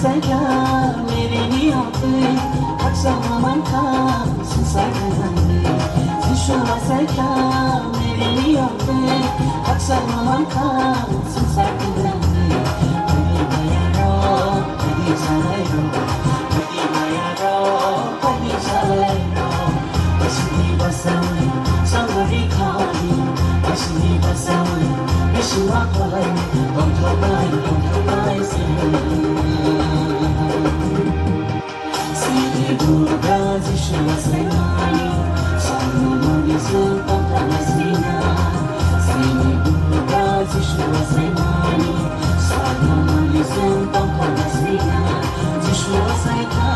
Sayka मेरी नियतें अक्सर मन का संसार है विश्वा sayka मेरी नियतें अक्सर मन का संसार है कभी माया रो कभी चले रो कभी माया रो कभी चले रो बसनी बसाई संगरी खाली बसनी बसाई विश्वा कोई बंधुबाई से Buddha Zishwa Saimani Salomoni Sultan Tamasina Sini Buddha Zishwa Saimani Salomoni Sultan Tamasina Zishwa Saimani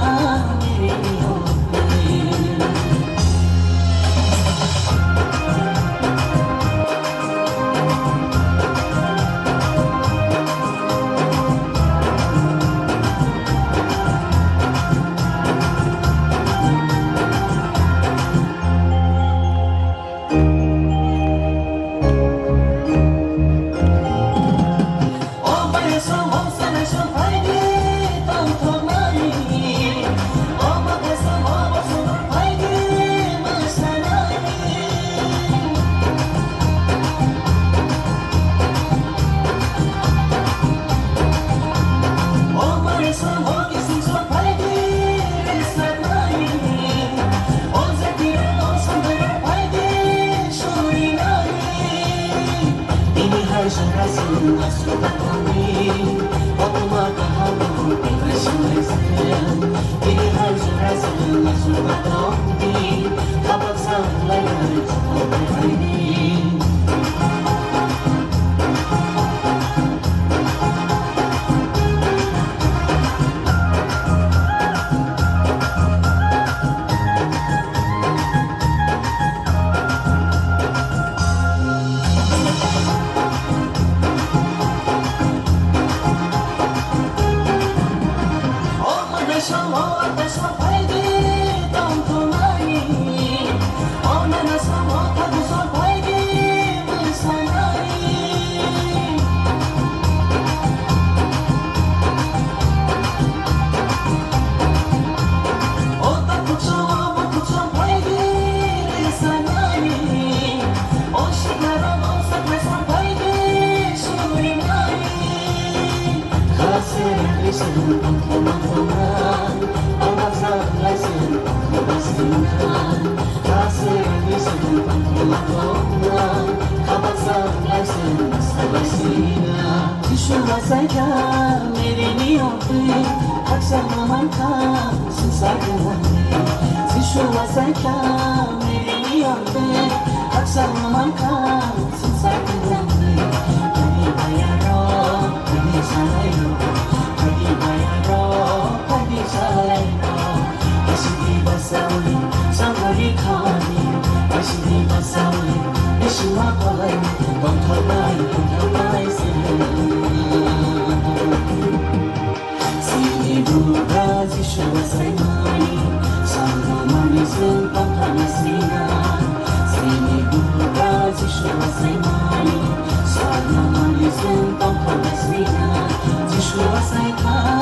Sayka मेरी नियतें अक्सर मन का संसार है विश्वा sayka मेरी नियतें अक्सर मन का संसार है कभी माया रो कभी चले रो कभी माया रो कभी चले रो बसनी बसाई संगरी खाली बसनी बसाई विश्वा कोई बंधुबाई से Buddha Zishwa Saimani Salomoni Sultan Tamasina Sini Buddha Zishwa Saimani Salomoni Sultan Tamasina Zishwa Saimani